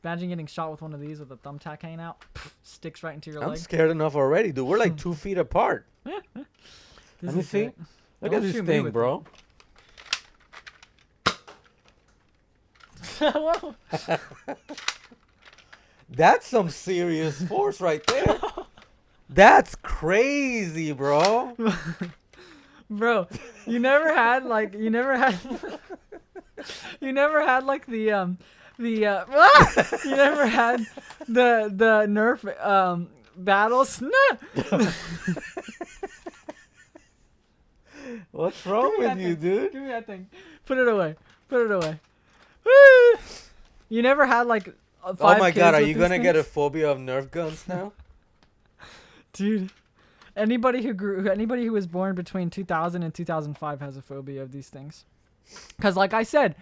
Imagine getting shot with one of these with a thumbtack hanging out, sticks right into your I'm leg. scared enough already, dude. We're like 2 feet apart. This Let me is see. great. Look Don't at this shoot me thing, with bro. Whoa. That's some serious force right there. That's crazy, bro. Bro, you never had like the you never had the Nerf battles. What's wrong Give me with that you, thing. dude? Give me that thing. Put it away. Woo! You never had like 5 Oh my kids God, are with you these gonna get a things? phobia of Nerf guns now? Dude, anybody who was born between 2000 and 2005 has a phobia of these things. Cause like I said,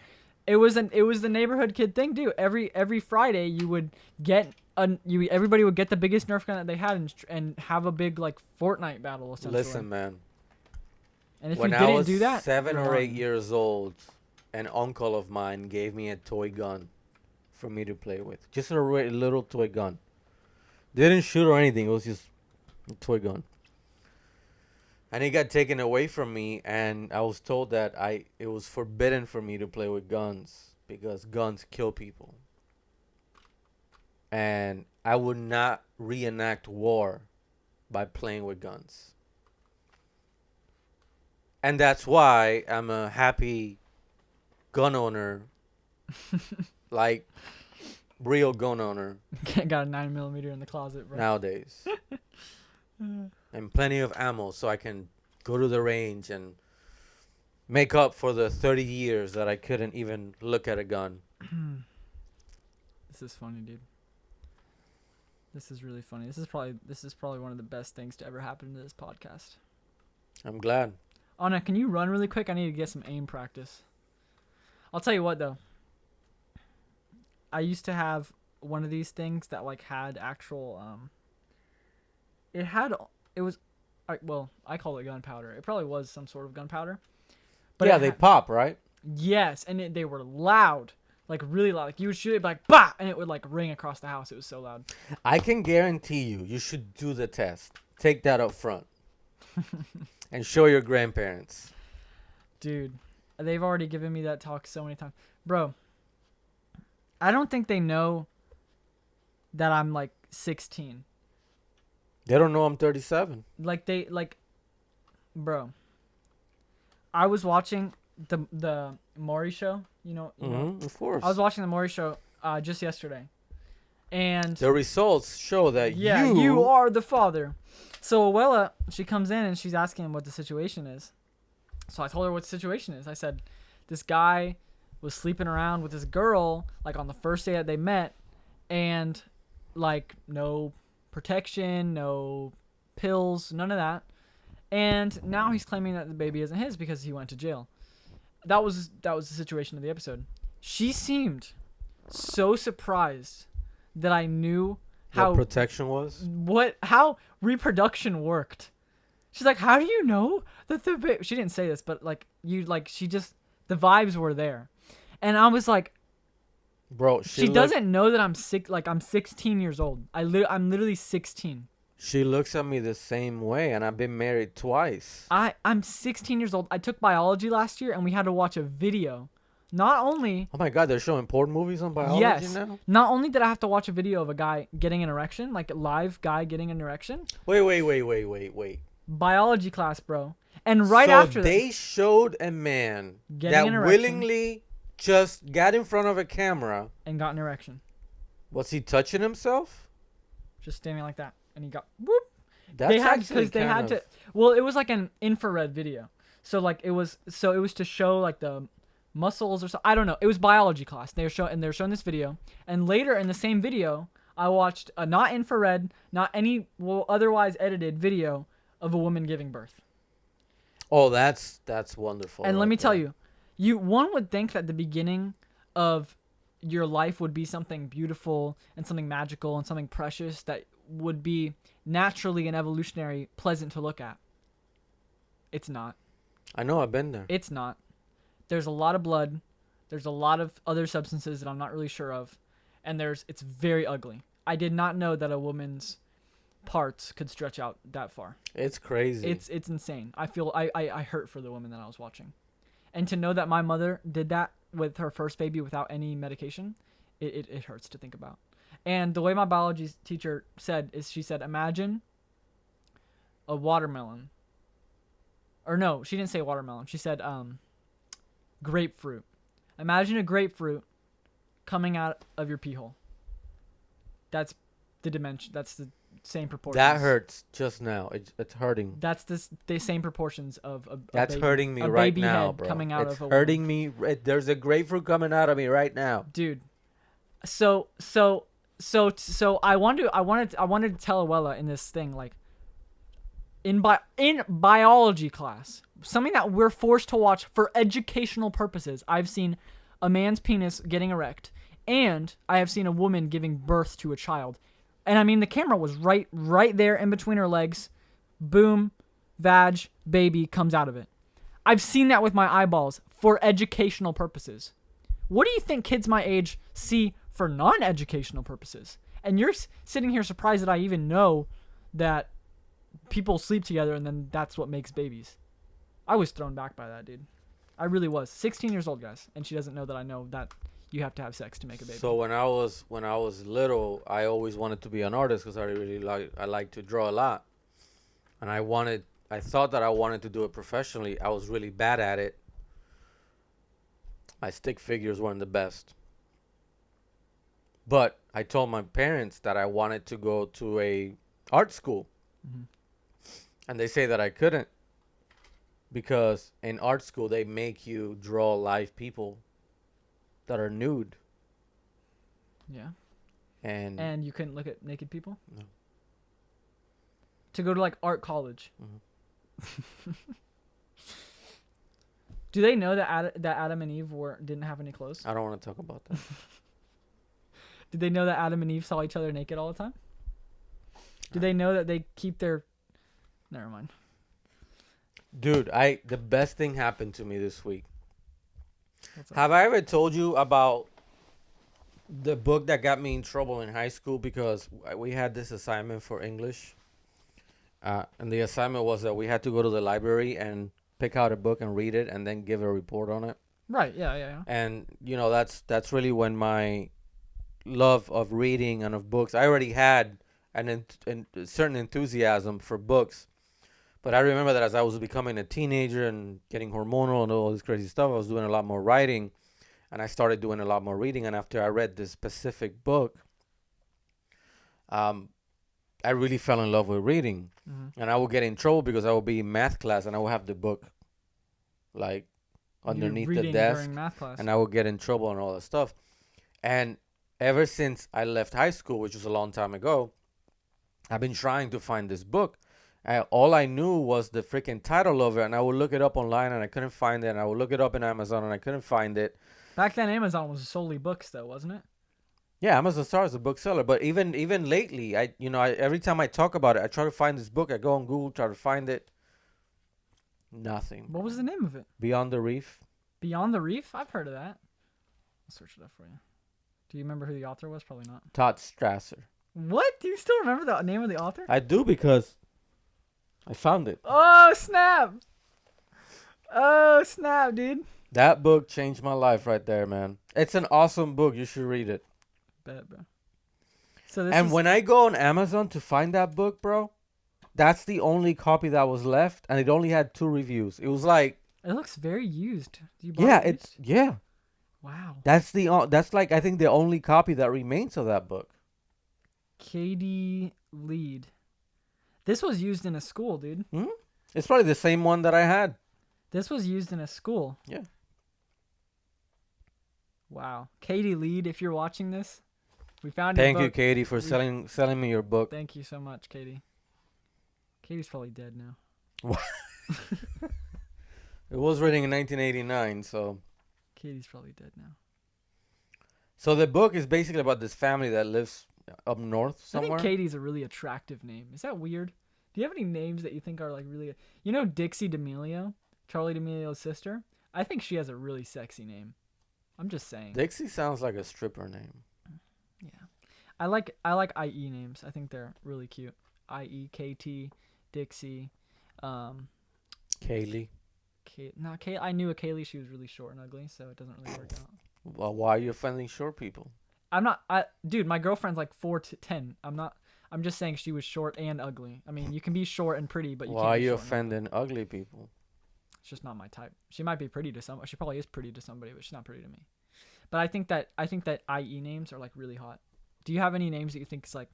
it was the neighborhood kid thing, dude. Every Friday you would get everybody would get the biggest Nerf gun that they had and have a big like Fortnite battle essentially. Listen, man. And if When you I didn't was do that, 7 you're or 8 lying. years old, an uncle of mine gave me a toy gun for me to play with. Just a little toy gun. Didn't shoot or anything. It was just a toy gun. And it got taken away from me, and I was told that it was forbidden for me to play with guns because guns kill people. And I would not reenact war by playing with guns. And that's why I'm a happy gun owner, like real gun owner Got a 9mm in the closet, bro. nowadays. And plenty of ammo so I can go to the range and make up for the 30 years that I couldn't even look at a gun. This is funny, dude. This is really funny. This is probably one of the best things to ever happen to this podcast. I'm glad. Anna, can you run really quick? I need to get some aim practice. I'll tell you what though. I used to have one of these things that like had actual it was I call it gunpowder. It probably was some sort of gunpowder. But yeah, they pop, right? Yes, and they were loud. Like really loud. Like you would shoot it like bah, and it would like ring across the house. It was so loud. I can guarantee you should do the test. Take that up front. and show your grandparents. Dude, they've already given me that talk so many times. Bro, I don't think they know that I'm like 16. They don't know I'm 37. Bro, I was watching the Maury show, Of course. I was watching the Maury show just yesterday. And the results show that you are the father. So Abuela, she comes in and she's asking him what the situation is. So I told her what the situation is. I said, this guy was sleeping around with this girl, like on the first day that they met, and like no protection, no pills, none of that. And now he's claiming that the baby isn't his because he went to jail. That was the situation of the episode. She seemed so surprised that I knew how what protection was. how reproduction worked. She's like, how do you know that the baby? She didn't say this, but she just, the vibes were there. And I was like, bro, she doesn't know that I'm 16 years old. I'm literally 16. She looks at me the same way, and I've been married twice. I'm 16 years old. I took biology last year, and we had to watch a video. Not only... Oh my God, they're showing porn movies on biology now? Not only did I have to watch a video of a guy getting an erection, like a live guy getting an erection. Wait. Biology class, bro. And after that... they showed a man getting that willingly just got in front of a camera. And got an erection. Was he touching himself? Just standing like that. And he got... Whoop. That's actually kind of... Well, it was like an infrared video. So it was to show like the muscles or so. I don't know. It was biology class. They're showing this video. And later in the same video, I watched a not infrared, not any otherwise edited video of a woman giving birth. Oh, that's wonderful. And let me tell you, one would think that the beginning of your life would be something beautiful and something magical and something precious that would be naturally and evolutionary pleasant to look at. It's not. I know, I've been there. It's not. There's a lot of blood. There's a lot of other substances that I'm not really sure of. And it's very ugly. I did not know that a woman's parts could stretch out that far. It's crazy. It's insane. I feel I hurt for the woman that I was watching. And to know that my mother did that with her first baby without any medication, it hurts to think about. And the way my biology teacher said is, she said, imagine a watermelon. Or no, she didn't say watermelon. She said grapefruit. Imagine a grapefruit coming out of your pee hole. That's the dimension. That's the same proportions. That hurts just now. It's hurting. That's the same proportions of a That's baby, hurting me a right baby now, head bro. coming out it's of a hurting woman. me. There's a grapefruit coming out of me right now, dude. So I wanted to tell Abuela in this thing, like in biology class, something that we're forced to watch for educational purposes. I've seen a man's penis getting erect, and I have seen a woman giving birth to a child. And I mean, the camera was right there in between her legs. Boom, vag, baby comes out of it. I've seen that with my eyeballs for educational purposes. What do you think kids my age see for non-educational purposes? And you're sitting here surprised that I even know that people sleep together and then that's what makes babies. I was thrown back by that, dude. I really was. 16 years old, guys, and she doesn't know that I know that you have to have sex to make a baby. So when I was little, I always wanted to be an artist because I like to draw a lot, and I thought that I wanted to do it professionally. I was really bad at it. My stick figures weren't the best. But I told my parents that I wanted to go to a art school. Mm-hmm. And they say that I couldn't because in art school they make you draw live people that are nude. Yeah. And you couldn't look at naked people? No. To go to like art college. Mm-hmm. Do they know that Adam and Eve didn't have any clothes? I don't want to talk about that. Did they know that Adam and Eve saw each other naked all the time? Do they know that they keep their... Never mind. Dude, the best thing happened to me this week. Have I ever told you about the book that got me in trouble in high school because we had this assignment for English? And the assignment was that we had to go to the library and pick out a book and read it and then give a report on it. Right. Yeah. Yeah. Yeah. And that's really when my love of reading and of books. I already had an certain enthusiasm for books, but I remember that as I was becoming a teenager and getting hormonal and all this crazy stuff, I was doing a lot more writing, and I started doing a lot more reading. And after I read this specific book, um, I really fell in love with reading. Mm-hmm. And I would get in trouble because I would be in math class and I would have the book like underneath the desk, during math class. and I would get in trouble and all that stuff. And ever since I left high school, which was a long time ago, I've been trying to find this book. All I knew was the freaking title of it, and I would look it up online and I couldn't find it. And I would look it up in Amazon and I couldn't find it. Back then, Amazon was solely books, though, wasn't it? Yeah, Amazon Star is a bookseller, but even lately, every time I talk about it, I try to find this book. I go on Google, try to find it. Nothing. What was the name of it? Beyond the Reef. Beyond the Reef? I've heard of that. I'll search it up for you. Do you remember who the author was? Probably not. Todd Strasser. What? Do you still remember the name of the author? I do because I found it. Oh, snap. Oh, snap, dude. That book changed my life right there, man. It's an awesome book. You should read it. Bet, bro. So this And is... when I go on Amazon to find that book, bro, that's the only copy that was left, and it only had 2 reviews. It was like, It looks very used. Do you yeah, it used? yeah. Wow. That's like I think the only copy that remains of that book. KD Lead. This was used in a school, dude. It's probably the same one that I had. This was used in a school. Yeah. Wow. Katie Lead, if you're watching this, we found your Thank you, book. Katie, for selling me your book. Thank you so much, Katie. Katie's probably dead now. It was written in 1989, so. Katie's probably dead now. So the book is basically about this family that lives up north somewhere. I think Katie's a really attractive name. Is that weird? Do you have any names that you think are like really... You know Dixie D'Amelio? Charlie D'Amelio's sister? I think she has a really sexy name. I'm just saying. Dixie sounds like a stripper name. Yeah. I like IE names. I think they're really cute. IE, KT, Dixie, Kaylee. I knew a Kaylee. She was really short and ugly, so it doesn't really work out. Well, why are you offending short people? Dude, my girlfriend's like 4'10". I'm just saying she was short and ugly. I mean, you can be short and pretty, but you Why can't are be you short and ugly. offending ugly people? It's just not my type. She might be pretty to some. She probably is pretty to somebody, but she's not pretty to me. But I think that IE names are like really hot. Do you have any names that you think is like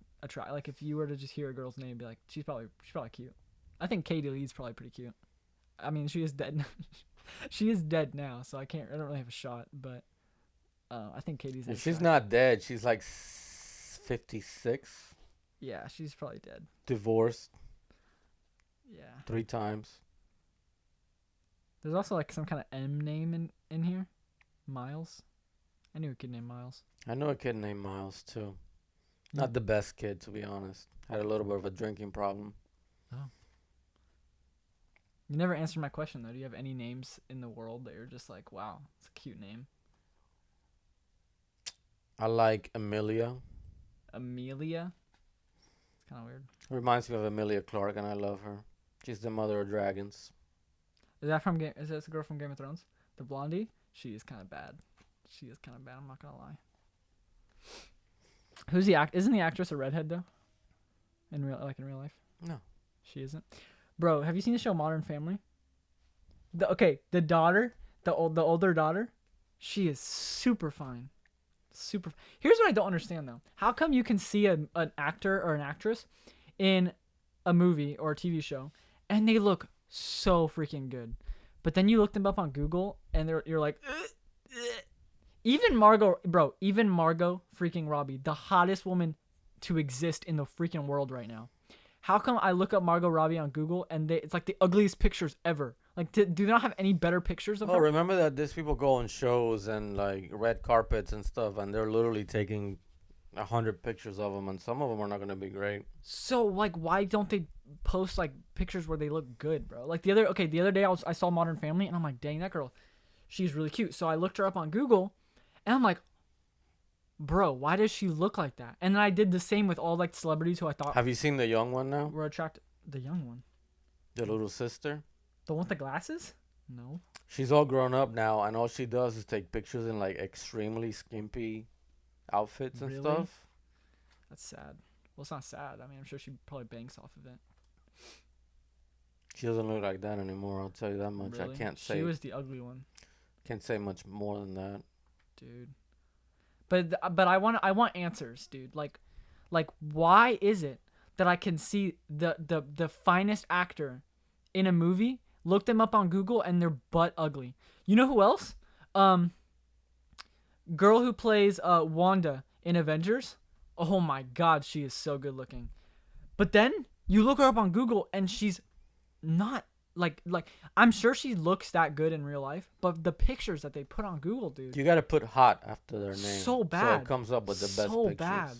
like if you were to just hear a girl's name, be like, she's probably cute. I think Katie Lee's probably pretty cute. I mean, she is dead. She is dead now, so I don't really have a shot. But I think Katie's. If she's not dead, she's like 56. Yeah, she's probably dead. Divorced Yeah. 3 times. There's also like some kind of M name in here. Miles. I knew a kid named Miles. I know a kid named Miles too. Not the best kid, to be honest. Had a little bit of a drinking problem. Oh. You never answered my question though. Do you have any names in the world that you're just like, wow, it's a cute name? I like Amelia. Amelia. It's kind of weird. Reminds me of Amelia Clark, and I love her. She's the mother of dragons. Is that the girl from Game of Thrones? The blondie? She is kind of bad. I'm not gonna lie. Who's the Isn't the actress a redhead though? In real life? No. She isn't. Bro, have you seen the show Modern Family? The daughter, the older daughter, she is super fine. Here's what I don't understand though. How come you can see an actor or an actress in a movie or a TV show and they look so freaking good, but then you look them up on Google and you're like, even Margot freaking Robbie, the hottest woman to exist in the freaking world right now. How come I look up Margot Robbie on Google and it's like the ugliest pictures ever? Like, do they not have any better pictures of her? Oh, remember that these people go on shows and like red carpets and stuff, and they're literally taking 100 pictures of them, and some of them are not gonna be great. So like, why don't they post like pictures where they look good, bro? Like the other day I saw Modern Family and I'm like, dang, that girl, she's really cute. So I looked her up on Google, and I'm like, bro, why does she look like that? And then I did the same with all like celebrities who I thought Have you seen the young one now? were attractive. The young one. The little sister. The one with the glasses? No. She's all grown up now, and all she does is take pictures in like extremely skimpy outfits and Really? stuff. That's sad. Well, it's not sad. I mean, I'm sure she probably banks off of it. She doesn't look like that anymore. I'll tell you that much. Really? I can't She say. was the ugly one, Can't say much more than that. dude. But I want answers, dude. Like why is it that I can see the finest actor in a movie, look them up on Google, and they're butt ugly? You know who else? Girl who plays Wanda in Avengers. Oh my God, she is so good looking. But then you look her up on Google, and she's not like I'm sure she looks that good in real life, but the pictures that they put on Google, dude, You gotta put hot after their name. so bad. So it comes up with the best So pictures. bad.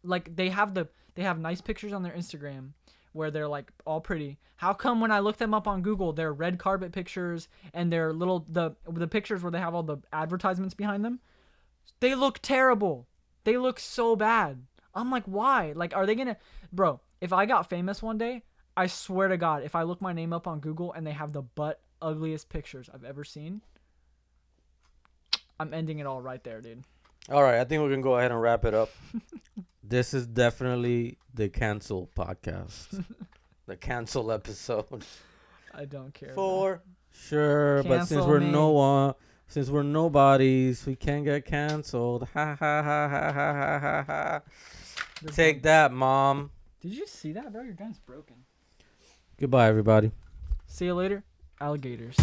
Like they have nice pictures on their Instagram where they're like all pretty. How come when I look them up on Google, they're red carpet pictures and they're the pictures where they have all the advertisements behind them? They look terrible. They look so bad. I'm like, why? Like, are they gonna, bro? If I got famous one day, I swear to God, if I look my name up on Google and they have the butt ugliest pictures I've ever seen, I'm ending it all right there, dude. All right, I think we're gonna go ahead and wrap it up. This is definitely the cancel podcast, the cancel episode I don't care. for sure. But since Cancel we're me. since we're nobodies, we can't get canceled. Ha ha ha ha ha ha ha ha. Take that, mom. Did you see that, bro? Your gun's broken. Goodbye, everybody. See you later, alligators.